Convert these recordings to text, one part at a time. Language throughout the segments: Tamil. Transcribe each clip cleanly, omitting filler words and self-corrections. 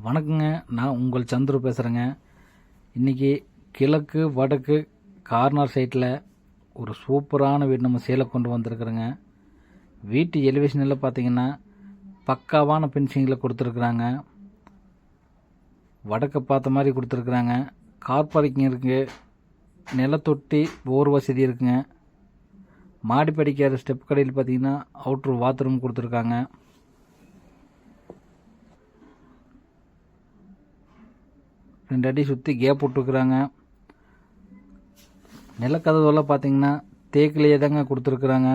வணக்கங்க. நான் உங்கள் சந்துரு பேசுகிறேங்க. இன்றைக்கி கிழக்கு வடக்கு கார்னர் சைட்டில் ஒரு சூப்பரான வீடு நம்ம சேலை கொண்டு வந்திருக்கிறோங்க. வீட்டு எலிவேஷனில் பார்த்தீங்கன்னா பக்காவான ஃபினிஷிங்கில் கொடுத்துருக்குறாங்க. வடக்கு பார்த்த மாதிரி கொடுத்துருக்குறாங்க. கார் பார்க்கிங் இருக்குது, நிலத்தொட்டி போர் வசதி இருக்குங்க. மாடி படிக்கிற ஸ்டெப் கடையில் பார்த்தீங்கன்னா அவுட்ரு பாத்ரூம் கொடுத்துருக்காங்க. ரெண்டு அடி சுற்றி கேப் விட்டுருக்குறாங்க. நிலக்கதவுலாம் பார்த்தீங்கன்னா தேக்கிலேயே தாங்க கொடுத்துருக்குறாங்க.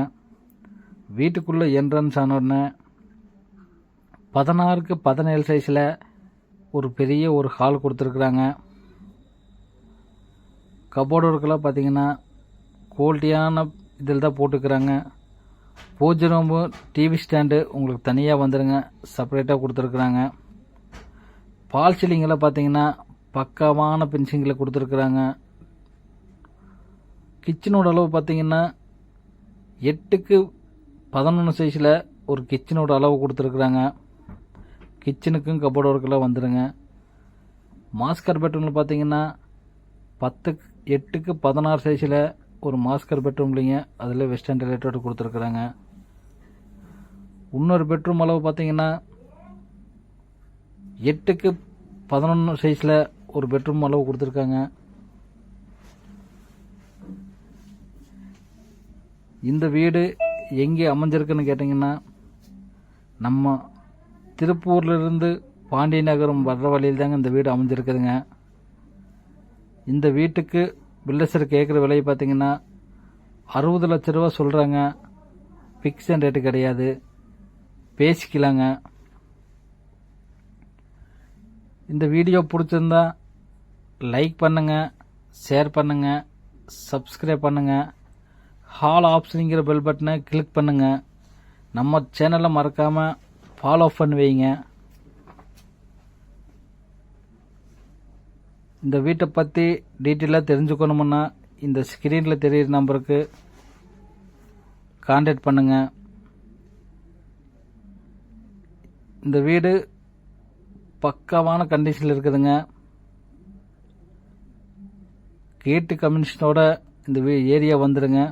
வீட்டுக்குள்ளே என்ட்ரன்ஸ் ஆனோடனே 16க்கு 17 சைஸில் ஒரு பெரிய ஒரு ஹால் கொடுத்துருக்குறாங்க. கபோர்டு ஒர்க்கெல்லாம் பார்த்தீங்கன்னா குவாலிட்டியான இதில் தான் போட்டுக்கிறாங்க. பூஜை ரூம்பு டிவி ஸ்டாண்டு உங்களுக்கு தனியாக வந்துடுங்க, செப்பரேட்டாக கொடுத்துருக்குறாங்க. பால் சீலிங்கெல்லாம் பார்த்தீங்கன்னா பக்காவான ஃபினிஷிங்கில் கொடுத்துருக்குறாங்க. கிச்சனோட அளவு பார்த்தீங்கன்னா 8க்கு 11 சைஸில் ஒரு கிச்சனோட அளவு கொடுத்துருக்குறாங்க. கிச்சனுக்கும் கபோர்டு ஒர்க்கெல்லாம் வந்துடுங்க. மாஸ்டர் பெட்ரூமில் பார்த்தீங்கன்னா 8க்கு 16 சைஸில் ஒரு மாஸ்டர் பெட்ரூம்லிங்க, அதில் வெஸ்டர்ன் டாய்லெட்டோடு கொடுத்துருக்குறாங்க. இன்னொரு பெட்ரூம் அளவு பார்த்தீங்கன்னா 8க்கு 11 சைஸில் ஒரு பெட்ரூம் அளவு கொடுத்துருக்காங்க. இந்த வீடு எங்கே அமைஞ்சிருக்குன்னு கேட்டிங்கன்னா நம்ம திருப்பூர்லேருந்து பாண்டிய நகரம் வர்ற வழியில் தாங்க இந்த வீடு அமைஞ்சிருக்குதுங்க. இந்த வீட்டுக்கு பில்டர்ஸர் கேட்குற விலை பார்த்திங்கன்னா 60 லட்ச ரூபா சொல்கிறாங்க. ஃபிக்ஸட் ரேட்டு கிடையாது, பேசிக்கலாங்க. இந்த வீடியோ பிடிச்சிருந்தா லைக் பண்ணுங்கள், ஷேர் பண்ணுங்கள், சப்ஸ்கிரைப் பண்ணுங்கள். ஹால் ஆப்ஷனுங்கிற பெல் பட்டனை கிளிக் பண்ணுங்கள். நம்ம சேனலை மறக்காமல் ஃபாலோ பண்ணி வைங்க. இந்த வீட்டை பற்றி டீட்டெயிலாக தெரிஞ்சுக்கணுமுன்னா இந்த ஸ்க்ரீனில் தெரிகிற நம்பருக்கு கான்டாக்ட் பண்ணுங்கள். இந்த வீடு பக்காவான கண்டிஷனில் இருக்குதுங்க. கேட்டு கம்யூனிஸ்டோட இந்த ஏரியா வந்துடுங்க.